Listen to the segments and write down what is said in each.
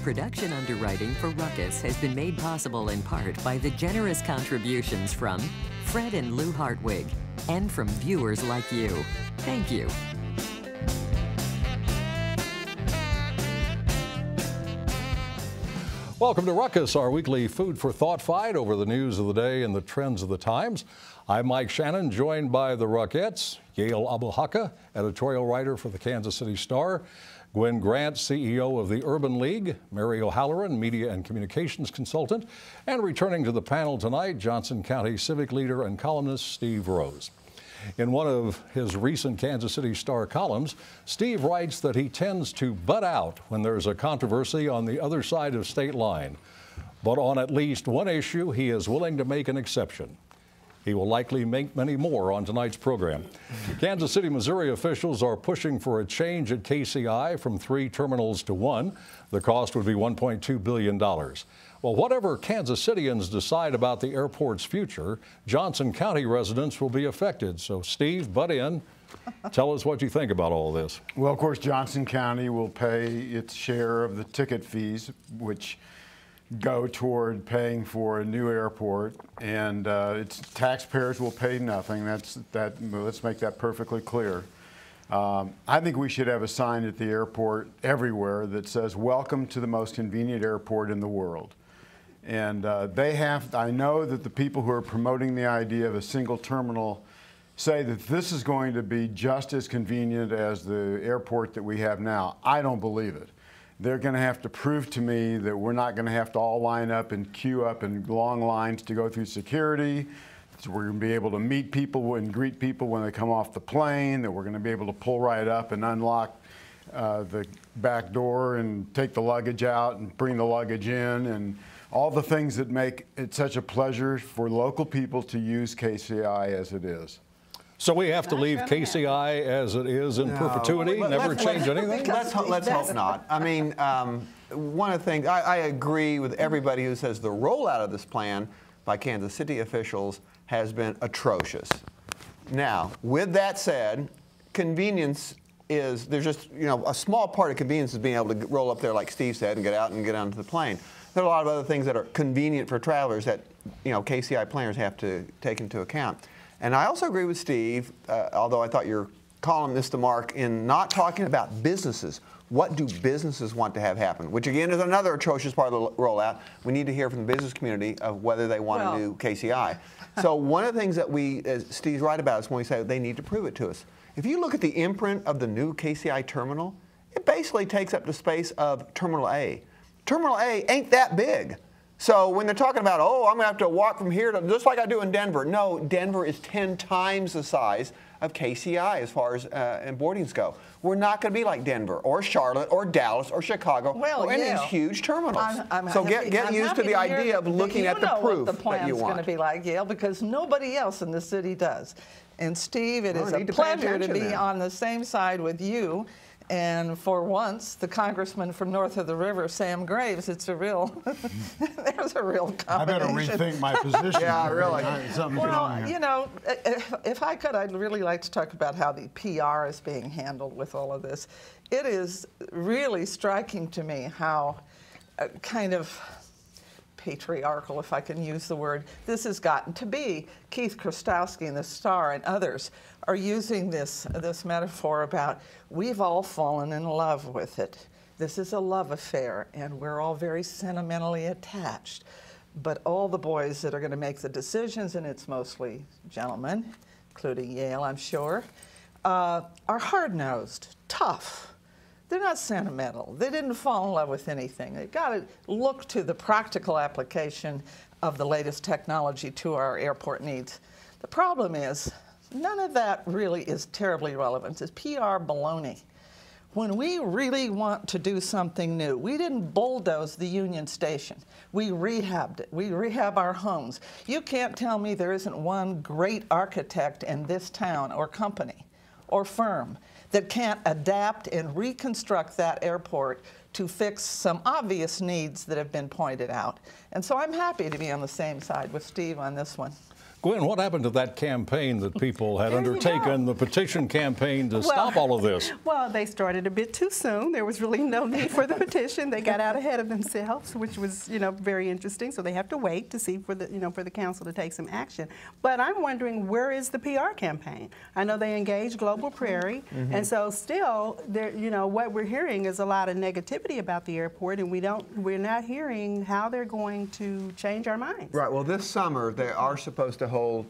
Production underwriting for Ruckus has been made possible in part by the generous contributions from Fred and Lou Hartwig and from viewers like you. Thank you. Welcome to Ruckus, our weekly food for thought fight over the news of the day and the trends of the times. I'm Mike Shannon, joined by the Ruckettes, Yael Abu-Hakka, editorial writer for the Kansas City Star, Gwen Grant, CEO of the Urban League, Mary O'Halloran, media and communications consultant, and returning to the panel tonight, Johnson County civic leader and columnist Steve Rose. In one of his recent Kansas City Star columns, Steve writes that he tends to butt out when there's a controversy on the other side of state line. But on at least one issue, he is willing to make an exception. He will likely make many more on tonight's program. Kansas City, Missouri officials are pushing for a change at KCI from 3 terminals to 1. The cost would be $1.2 billion. Well, whatever Kansas Cityans decide about the airport's future, Johnson County residents will be affected. So, Steve, butt in. Tell us what you think about all this. Well, of course, Johnson County will pay its share of the ticket fees, which go toward paying for a new airport, and its taxpayers will pay nothing. Let's make that perfectly clear. I think we should have a sign at the airport everywhere that says, "Welcome to the most convenient airport in the world." And I know that the people who are promoting the idea of a single terminal say that this is going to be just as convenient as the airport that we have now. I don't believe it. They're going to have to prove to me that we're not going to have to all line up and queue up in long lines to go through security. So we're going to be able to meet people and greet people when they come off the plane, that we're going to be able to pull right up and unlock the back door and take the luggage out and bring the luggage in, and all the things that make it such a pleasure for local people to use KCI as it is. So we have to leave KCI as it is in perpetuity, never change anything? Let's hope not. I mean, one of the things, I agree with everybody who says the rollout of this plan by Kansas City officials has been atrocious. Now, with that said, convenience is, there's just, a small part of convenience is being able to roll up there, like Steve said, and get out and get onto the plane. There are a lot of other things that are convenient for travelers that, KCI planners have to take into account. And I also agree with Steve, although I thought your column missed the mark in not talking about businesses. What do businesses want to have happen? Which again is another atrocious part of the rollout. We need to hear from the business community of whether they want to do KCI. So one of the things that as Steve's right about is when we say they need to prove it to us. If you look at the imprint of the new KCI terminal, it basically takes up the space of Terminal A. Terminal A ain't that big. So when they're talking about, oh, I'm going to have to walk from here to, just like I do in Denver. No, Denver is 10 times the size of KCI as far as boardings go. We're not going to be like Denver or Charlotte or Dallas or Chicago or any of these huge terminals. So get used to the idea of looking at the proof what the plan's that you want. going to be like, Yael, because nobody else in the city does. And Steve, it is a pleasure to be on the same side with you. And for once, the congressman from north of the river, Sam Graves, it's a real, there's a real combination. I better rethink my position. Yeah, really. Well, if I could, I'd really like to talk about how the PR is being handled with all of this. It is really striking to me how kind of patriarchal, if I can use the word, this has gotten to be. Keith Krastowski and the Star and others are using this metaphor about we've all fallen in love with it. This is a love affair, and we're all very sentimentally attached. But all the boys that are going to make the decisions, and it's mostly gentlemen, including Yael, I'm sure, are hard-nosed, tough. They're not sentimental. They didn't fall in love with anything. They've got to look to the practical application of the latest technology to our airport needs. The problem is, none of that really is terribly relevant. It's PR baloney. When we really want to do something new, we didn't bulldoze the Union Station. We rehabbed it. We rehab our homes. You can't tell me there isn't one great architect in this town or company or firm that can't adapt and reconstruct that airport to fix some obvious needs that have been pointed out. And so I'm happy to be on the same side with Steve on this one. Gwen, what happened to that campaign that people had undertaken, the petition campaign to stop all of this? Well, they started a bit too soon. There was really no need for the petition. They got out ahead of themselves, which was, very interesting. So they have to wait to see for the, for the council to take some action. But I'm wondering, where is the PR campaign? I know they engaged Global Prairie, and so still, there, what we're hearing is a lot of negativity about the airport, and we're not hearing how they're going to change our minds. Right. Well, this summer they are supposed to hold,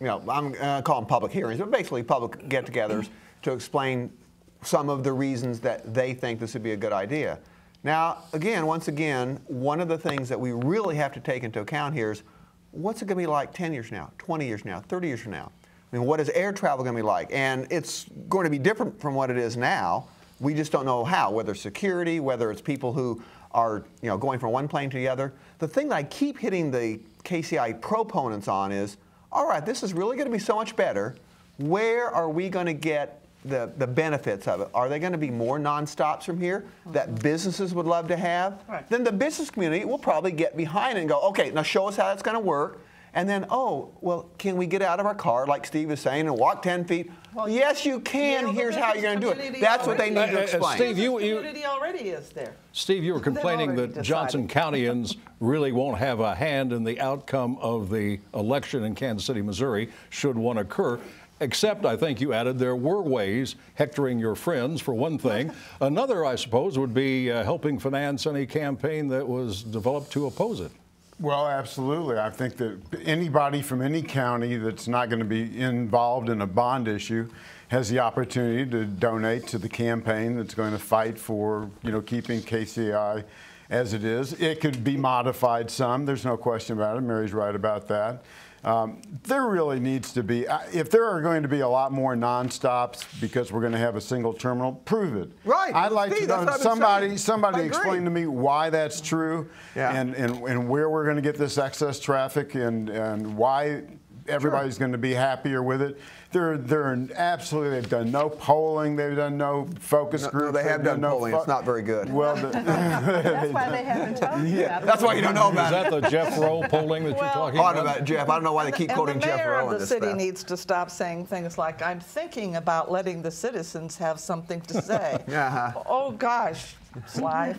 I'm calling them public hearings, but basically public get-togethers to explain some of the reasons that they think this would be a good idea. Now, once again, one of the things that we really have to take into account here is what's it going to be like 10 years from now, 20 years from now, 30 years from now? I mean, what is air travel going to be like? And it's going to be different from what it is now. We just don't know how, whether it's security, whether it's people who are going from one plane to the other. The thing that I keep hitting the KCI proponents on is, all right, this is really going to be so much better. Where are we going to get the benefits of it? Are they going to be more nonstops from here that businesses would love to have? Right. Then the business community will probably get behind it and go, okay, now show us how that's going to work. And then, oh, well, can we get out of our car, like Steve is saying, and walk 10 feet? Well, yes, you can. Here's how you're going to do it. That's what they need to explain. Steve, The community already is there. Steve, you were complaining already that Johnson Countyans really won't have a hand in the outcome of the election in Kansas City, Missouri, should one occur. Except, I think you added, there were ways, hectoring your friends, for one thing. Another, I suppose, would be helping finance any campaign that was developed to oppose it. Well, absolutely. I think that anybody from any county that's not going to be involved in a bond issue has the opportunity to donate to the campaign that's going to fight for, keeping KCI as it is. It could be modified some. There's no question about it. Mary's right about that. There really needs to be, if there are going to be a lot more nonstops because we're going to have a single terminal, prove it. Right. I'd like to know somebody I explain to me why that's true, and where we're going to get this excess traffic, and why everybody's going to be happier with it. They've done no polling, they've done no focus groups. No, they have done polling. It's not very good. Well, That's why they haven't told you about it. That's why you don't know about Is that the Jeff Rowe polling that you're talking about? Jeff. I don't know why they keep quoting Jeff Rowe And in the this mayor of stuff. the city needs to stop saying things like, I'm thinking about letting the citizens have something to say. Oh, gosh, Sly,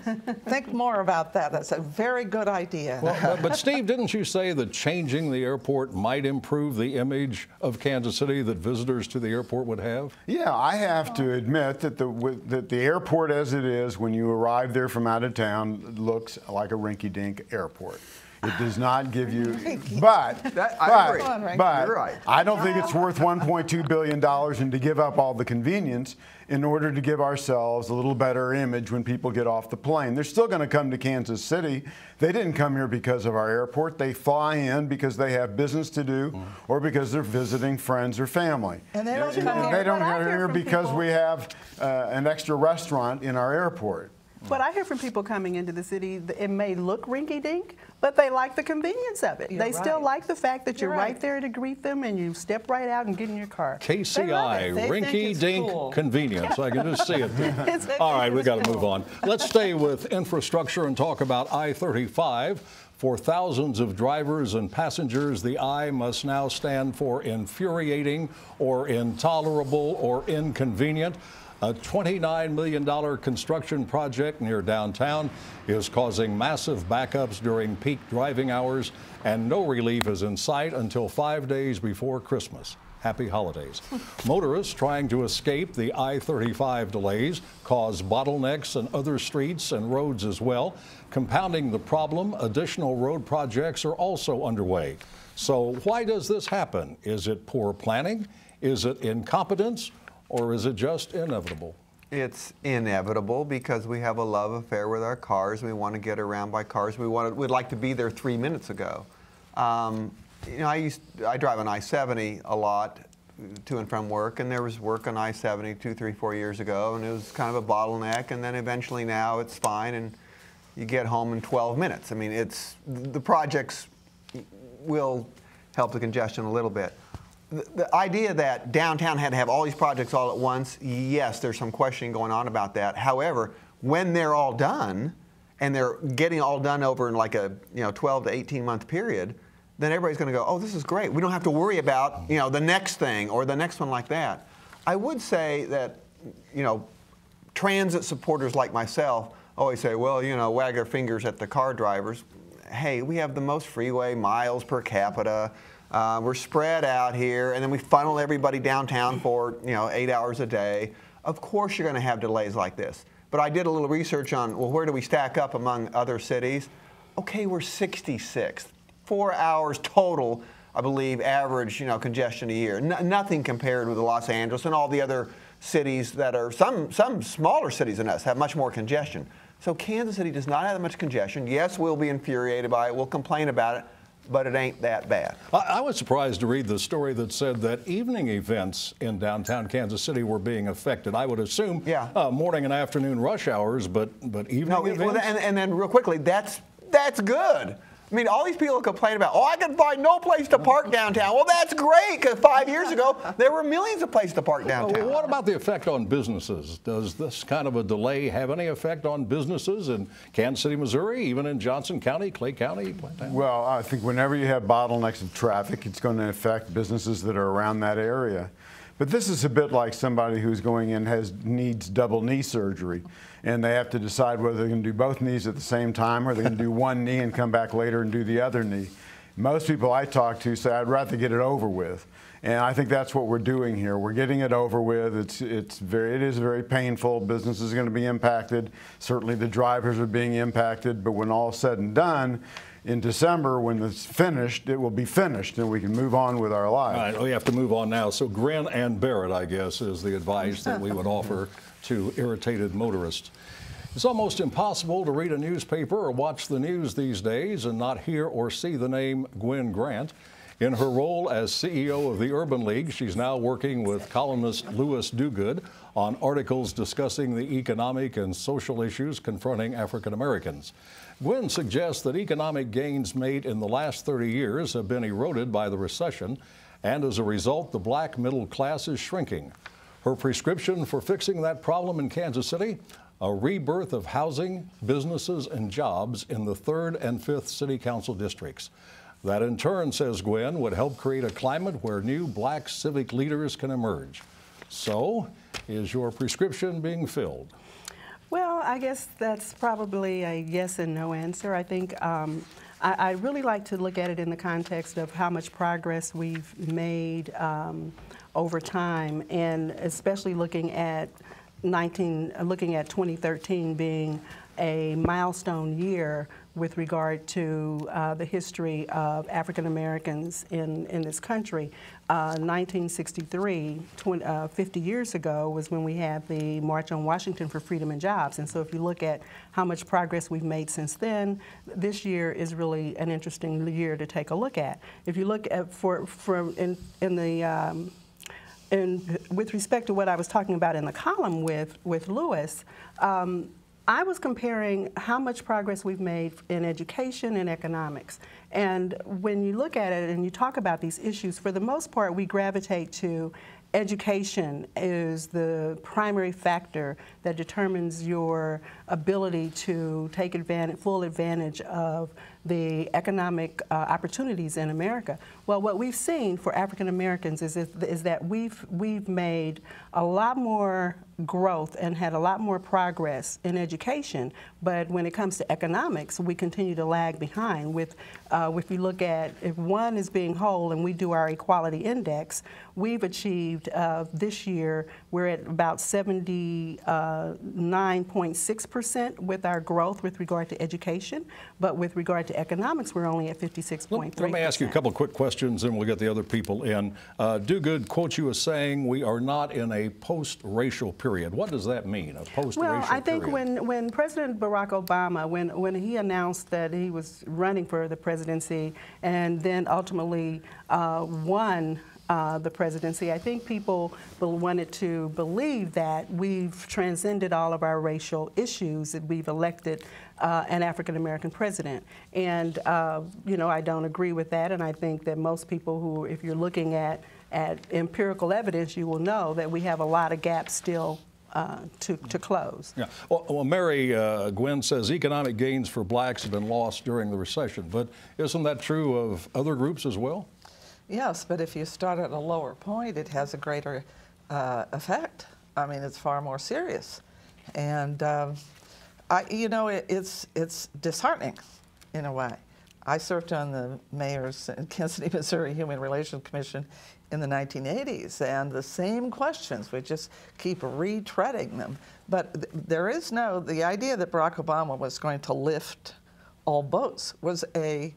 think more about that. That's a very good idea. Well, but Steve, didn't you say that changing the airport might improve the image of Kansas City that visitors to the airport would have? yeah, I have to admit that the airport as it is, when you arrive there from out of town, looks like a rinky-dink airport. It does not give you, but I agree. but You're right. I don't think it's worth $1.2 billion and to give up all the convenience in order to give ourselves a little better image when people get off the plane. They're still going to come to Kansas City. They didn't come here because of our airport. They fly in because they have business to do or because they're visiting friends or family. And they don't come here. They don't What I come hear here from because people- we have an extra restaurant in our airport. But I hear from people coming into the city, it may look rinky-dink, but they like the convenience of it. You're They still right. like the fact that you're You're right right. there to greet them and you step right out and get in your car. They love KCI, it. They think it's rinky-dink cool. convenience. I can just see it there. It's- All right, we it's got to cool. move on. Let's stay with infrastructure and talk about I-35. For thousands of drivers and passengers, the I must now stand for infuriating or intolerable or inconvenient. A $29 million construction project near downtown is causing massive backups during peak driving hours, and no relief is in sight until 5 days before Christmas. Happy holidays. Motorists trying to escape the I-35 delays cause bottlenecks in other streets and roads as well. Compounding the problem, additional road projects are also underway. So why does this happen? Is it poor planning? Is it incompetence? Or is it just inevitable? It's inevitable because we have a love affair with our cars. We want to get around by cars. We'd like to be there 3 minutes ago. I drive on I-70 a lot to and from work, and there was work on I-70 2, 3, 4 years ago, and it was kind of a bottleneck. And then eventually now it's fine, and you get home in 12 minutes. I mean, the projects will help the congestion a little bit. The idea that downtown had to have all these projects all at once, yes, there's some questioning going on about that. However, when they're all done, and they're getting all done over in like a 12 to 18 month period, then everybody's going to go, oh, this is great. We don't have to worry about, you know, the next thing or the next one like that. I would say that, you know, transit supporters like myself always say, well, you know, wag their fingers at the car drivers. Hey, we have the most freeway miles per capita. We're spread out here, and then we funnel everybody downtown for, you know, 8 hours a day. Of course you're going to have delays like this. But I did a little research on, well, where do we stack up among other cities? Okay, we're 66th. 4 hours total, I believe, average, you know, congestion a year. Nothing compared with Los Angeles and all the other cities that are, some smaller cities than us have much more congestion. So Kansas City does not have that much congestion. Yes, we'll be infuriated by it. We'll complain about it, but it ain't that bad. I was surprised to read the story that said that evening events in downtown Kansas City were being affected. I would assume morning and afternoon rush hours, but evening events? Well, and then real quickly, that's good. I mean, all these people complain about, oh, I can find no place to park downtown. Well, that's great, because 5 years ago, there were millions of places to park downtown. Well, what about the effect on businesses? Does this kind of a delay have any effect on businesses in Kansas City, Missouri, even in Johnson County, Clay County? Well, I think whenever you have bottlenecks of traffic, it's going to affect businesses that are around that area. But this is a bit like somebody who's going in needs double knee surgery, and they have to decide whether they're going to do both knees at the same time or they're going to do one knee and come back later and do the other knee. Most people I talk to say, I'd rather get it over with. And I think that's what we're doing here. We're getting it over with. It is very painful. Business is going to be impacted. Certainly the drivers are being impacted. But when all is said and done, in December, when it's finished, it will be finished, and we can move on with our lives. All right, we have to move on now. So grin and bear it, I guess, is the advice that we would offer to irritated motorists. It's almost impossible to read a newspaper or watch the news these days and not hear or see the name Gwen Grant. In her role as CEO of the Urban League, she's now working with columnist Louis Duguid on articles discussing the economic and social issues confronting African Americans. Gwen suggests that economic gains made in the last 30 years have been eroded by the recession, and as a result, the black middle class is shrinking. Her prescription for fixing that problem in Kansas City? A rebirth of housing, businesses, and jobs in the 3rd and 5th City Council districts. That in turn, says Gwen, would help create a climate where new black civic leaders can emerge. So, is your prescription being filled? Well, I guess that's probably a yes and no answer. I think I really like to look at it in the context of how much progress we've made over time, and especially looking at 2013 being a milestone year with regard to the history of African Americans in this country. 1963, 50 years ago, was when we had the March on Washington for Freedom and Jobs. And so if you look at how much progress we've made since then, this year is really an interesting year to take a look at. If you look at with respect to what I was talking about in the column with Louis, I was comparing how much progress we've made in education and economics. And when you look at it and you talk about these issues, for the most part, we gravitate to education is the primary factor that determines your ability to take full advantage of the economic opportunities in America. Well, what we've seen for African Americans is that we've made a lot more growth and had a lot more progress in education, but when it comes to economics, we continue to lag behind. If you look at, if one is being whole and we do our equality index, we've achieved this year, we're at about 79.6% with our growth with regard to education, but with regard to economics, we're only at 56.3%. Let me ask you a couple of quick questions and we'll get the other people in. Duguid quotes you as saying we are not in a post-racial period. What does that mean, a post-racial period? Well, I think when President Barack Obama, when he announced that he was running for the presidency and then ultimately won the presidency, I think people wanted to believe that we've transcended all of our racial issues, that we've elected an African-American president. And, you know, I don't agree with that, and I think that most people who, if you're looking at empirical evidence, you will know that we have a lot of gaps still to close. Yeah. Well, Mary, Gwen says economic gains for blacks have been lost during the recession, but isn't that true of other groups as well? Yes, but if you start at a lower point, it has a greater effect. I mean, it's far more serious. And, you know, it's disheartening in a way. I served on the mayor's Kansas City, Missouri Human Relations Commission in the 1980s, and the same questions, we just keep retreading them. But there is the idea that Barack Obama was going to lift all boats was an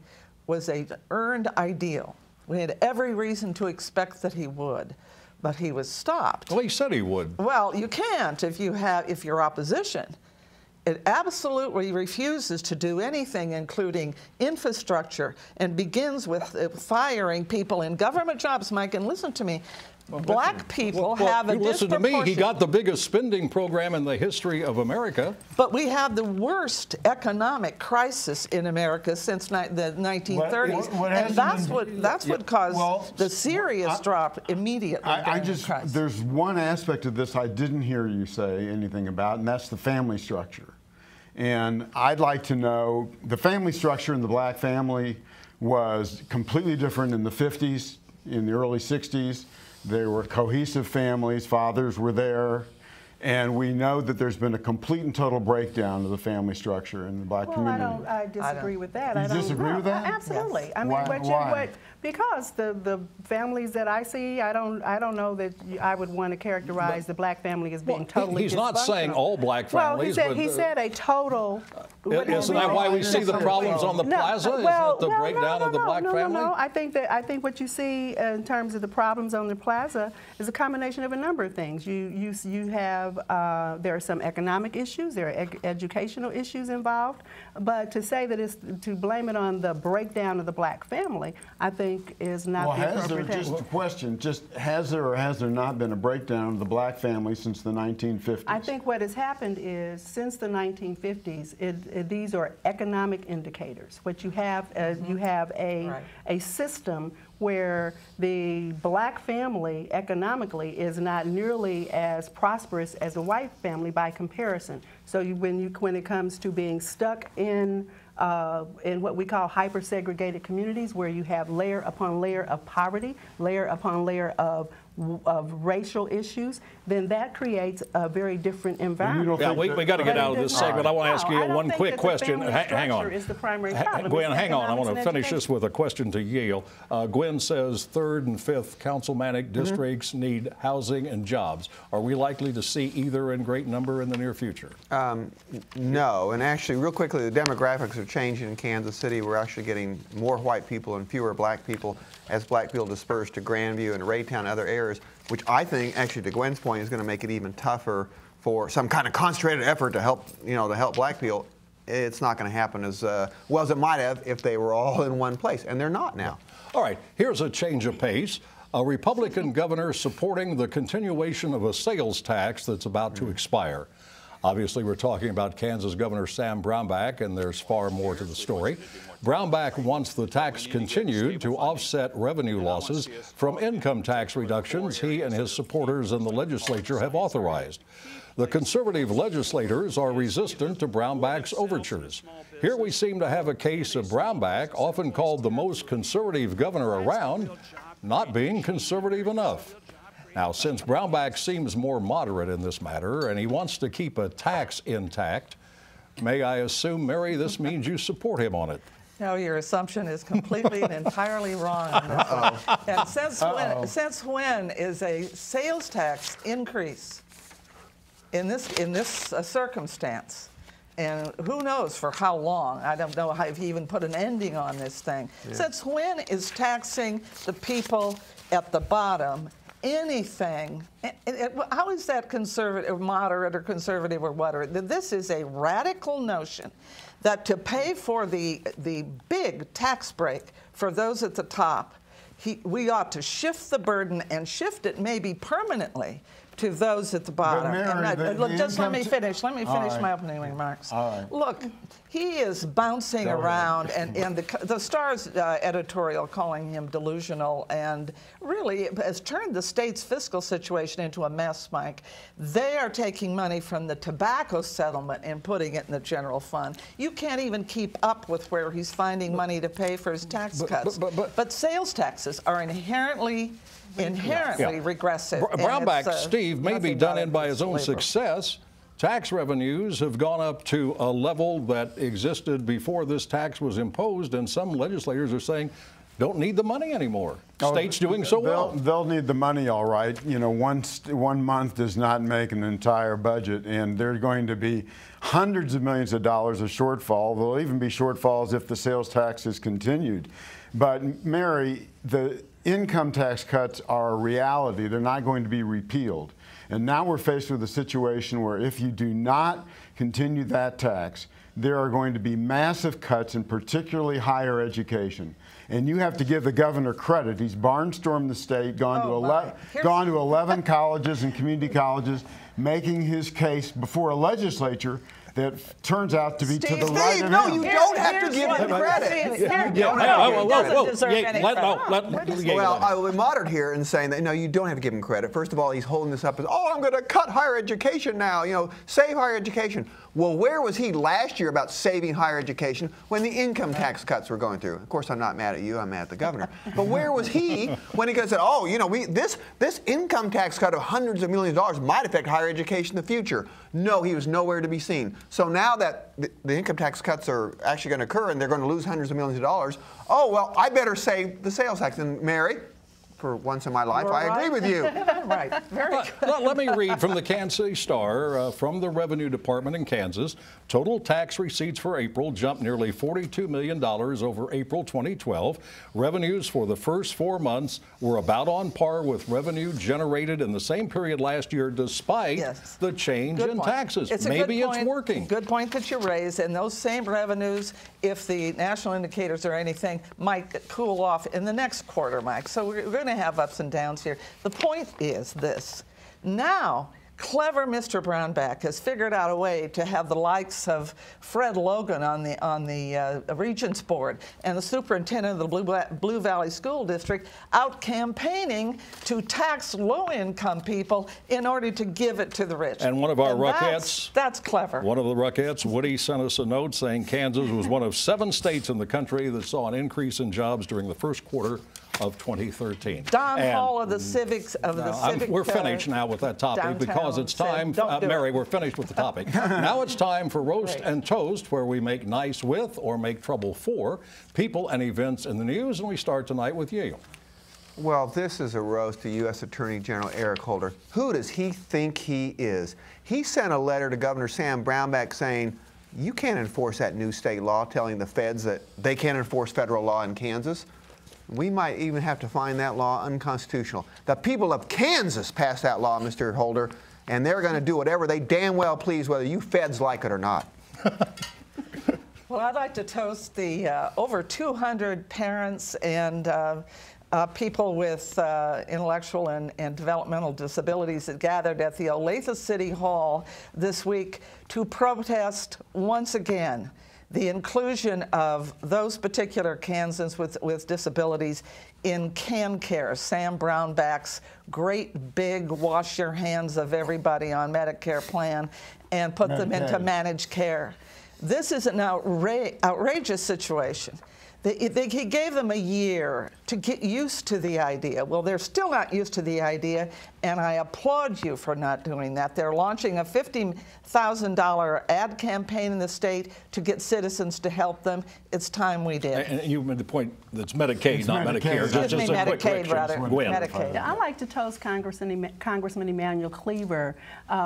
earned ideal. We had every reason to expect that he would, but he was stopped. Well, he said he would. Well, you can't if you're opposition. It absolutely refuses to do anything, including infrastructure, and begins with firing people in government jobs. Mike, and listen to me. Black people have a listen to me. He got the biggest spending program in the history of America. But we have the worst economic crisis in America since the 1930s, and that's what caused the serious drop immediately. There's one aspect of this I didn't hear you say anything about, and that's the family structure. And I'd like to know, the family structure in the black family was completely different in the 50s, in the early 60s. There were cohesive families, fathers were there, and we know that there's been a complete and total breakdown of the family structure in the black community. I disagree with that. You disagree with that? Absolutely. Yes. I mean, Why? Because the families that I see, I don't know that I would want to characterize the black family as being totally He's not saying all black well, families. he said a total. Isn't that why we see the problems on the plaza? Is that the breakdown of the black family? No, I think what you see in terms of the problems on the plaza is a combination of a number of things. You have there are some economic issues, there are educational issues involved, but to say that it's to blame it on the breakdown of the black family, I think is not the appropriate thing. Just a question, has there or has there not been a breakdown of the black family since the 1950s? I think what has happened is since the 1950s, these are economic indicators. What you have, you have a system where the black family economically is not nearly as prosperous as a white family by comparison. So when it comes to being stuck in what we call hyper-segregated communities, where you have layer upon layer of poverty, layer upon layer of racial issues, then that creates a very different environment. Yeah, we got to get out of this segment. I want to ask you one quick question. Hang on. Is the primary problem. Gwen, hang on. I want to finish this with a question to Yale. Gwen says 3rd and 5th councilmanic districts need housing and jobs. Are we likely to see either in great number in the near future? No, and actually, real quickly, the demographics are changing in Kansas City. We're actually getting more white people and fewer black people as black people disperse to Grandview and Raytown and other areas, which I think, actually, to Gwen's point, is going to make it even tougher for some kind of concentrated effort to help, to help black people. It's not going to happen as well as it might have if they were all in one place, and they're not now. All right, here's a change of pace. A Republican governor supporting the continuation of a sales tax that's about to expire. Obviously, we're talking about Kansas Governor Sam Brownback, and there's far more to the story. Brownback wants the tax continued to offset revenue losses from income tax reductions he and his supporters in the legislature have authorized. The conservative legislators are resistant to Brownback's overtures. Here we seem to have a case of Brownback, often called the most conservative governor around, not being conservative enough. Now, since Brownback seems more moderate in this matter and he wants to keep a tax intact, may I assume, Mary, this means you support him on it? No, your assumption is completely and entirely wrong. And since when is a sales tax increase in this circumstance? And who knows for how long? I don't know if you even put an ending on this thing. Yeah. Since when is taxing the people at the bottom anything? How is that conservative, moderate, or conservative, or whatever? This is a radical notion that to pay for the big tax break for those at the top, we ought to shift the burden and shift it maybe permanently to those at the bottom. Mary, Look, just let me income finish. Let me finish right. my opening remarks. All right. Look, he is bouncing around, and the Star's editorial calling him delusional, and really has turned the state's fiscal situation into a mess, Mike. They are taking money from the tobacco settlement and putting it in the general fund. You can't even keep up with where he's finding money to pay for his tax cuts. But sales taxes are inherently regressive. Brownback Steve may be done in by his own success. Tax revenues have gone up to a level that existed before this tax was imposed, and some legislators are saying don't need the money anymore. States doing so well. They'll need the money, all right. You know, one month does not make an entire budget, and there's going to be hundreds of millions of dollars of shortfall. There'll even be shortfalls if the sales tax is continued. But Mary, the income tax cuts are a reality. They're not going to be repealed. And now we're faced with a situation where if you do not continue that tax, there are going to be massive cuts in particularly higher education. And you have to give the governor credit. He's barnstormed the state, gone to 11 colleges and community colleges, making his case before a legislature that turns out to be to the right of him. No, him. you don't have to give him credit. Well, we're moderate here in saying that, no, you don't have to give him credit. First of all, he's holding this up as, oh, I'm going to cut higher education now, you know, save higher education. Well, where was he last year about saving higher education when the income tax cuts were going through? Of course, I'm not mad at you, I'm mad at the governor. But where was he when he said, oh, you know, this income tax cut of hundreds of millions of dollars might affect higher education in the future? No, he was nowhere to be seen. So now that the income tax cuts are actually going to occur and they're going to lose hundreds of millions of dollars, oh, well, I better save the sales tax. And Mary, for once in my life, I agree with you. Right. Very good. Let me read from the Kansas City Star. From the Revenue Department in Kansas, total tax receipts for April jumped nearly $42 million over April 2012. Revenues for the first 4 months were about on par with revenue generated in the same period last year, despite the change in taxes. Maybe it's working. Good point that you raise. And those same revenues, if the national indicators or anything, might cool off in the next quarter, Mike. So we're going to have ups and downs here. The point is this. Now, clever Mr. Brownback has figured out a way to have the likes of Fred Logan on the Regents Board and the superintendent of the Blue Valley School District out campaigning to tax low-income people in order to give it to the rich. And one of our Ruckettes, that's clever. One of the Ruckettes, Woody, sent us a note saying Kansas was one of 7 states in the country that saw an increase in jobs during the first quarter of 2013. Don Hall of the Civics we're finished now with that topic because it's time. Mary, we're finished with the topic. Now it's time for Roast and Toast, where we make nice with or make trouble for people and events in the news. And we start tonight with Yale. Well, this is a roast to U.S. Attorney General Eric Holder. Who does he think he is? He sent a letter to Governor Sam Brownback saying, you can't enforce that new state law, telling the feds that they can't enforce federal law in Kansas. We might even have to find that law unconstitutional. The people of Kansas passed that law, Mr. Holder, and they're going to do whatever they damn well please, whether you feds like it or not. Well, I'd like to toast the over 200 parents and people with intellectual and developmental disabilities that gathered at the Olathe City Hall this week to protest once again the inclusion of those particular Kansans with disabilities in CanCare, Sam Brownback's great big wash your hands of everybody on Medicare plan and put them into managed care. This is an outrageous situation. He gave them a year to get used to the idea. Well, they're still not used to the idea, and I applaud you for not doing that. They're launching a $50,000 ad campaign in the state to get citizens to help them. It's time we did. And you made the point that's Medicaid, not Medicare. Excuse me, Medicaid, rather. Medicaid. I'd like to toast Congressman Emanuel Cleaver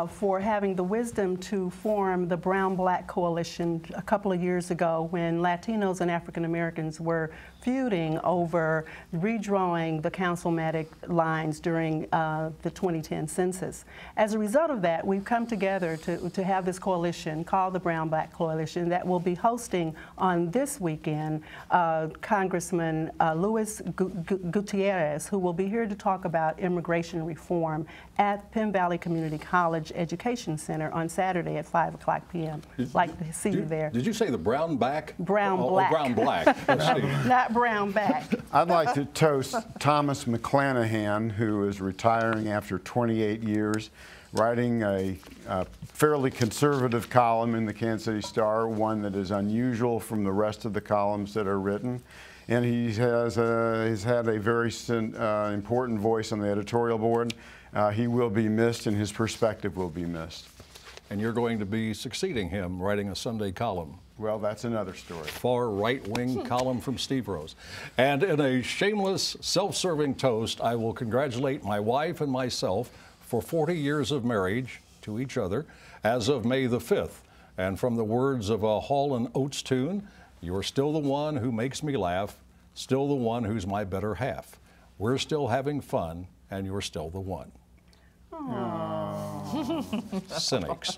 for having the wisdom to form the Brown Black Coalition a couple of years ago when Latinos and African Americans coalitions were feuding over redrawing the councilmatic lines during the 2010 census. As a result of that, we've come together to have this coalition called the Brown-Black Coalition that will be hosting on this weekend Congressman Luis Gutierrez, who will be here to talk about immigration reform at Penn Valley Community College Education Center on Saturday at 5:00 p.m. Like to see you there. Did you say the brown-back? Brown-black. Brown-black. Not brown-back. I'd like to toast Thomas McClanahan, who is retiring after 28 years, writing a fairly conservative column in the Kansas City Star, one that is unusual from the rest of the columns that are written. And he's had a very important voice on the editorial board. He will be missed, and his perspective will be missed. And you're going to be succeeding him, writing a Sunday column. Well, that's another story. Far right-wing column from Steve Rose. And in a shameless, self-serving toast, I will congratulate my wife and myself for 40 years of marriage to each other as of May the 5th. And from the words of a Hall & Oates tune, you're still the one who makes me laugh, still the one who's my better half. We're still having fun, and you're still the one. Cynics.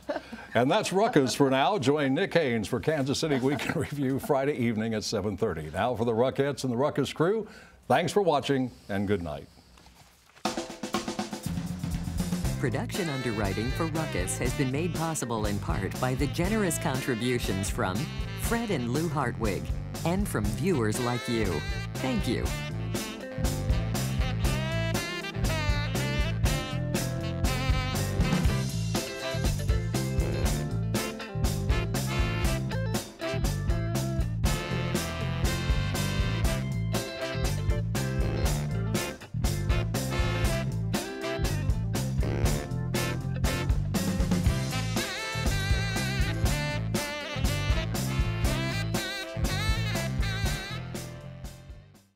And that's Ruckus for now. Join Nick Haynes for Kansas City Week in Review Friday evening at 7:30. Now for the Ruckettes and the Ruckus crew, thanks for watching and good night. Production underwriting for Ruckus has been made possible in part by the generous contributions from Fred and Lou Hartwig and from viewers like you. Thank you.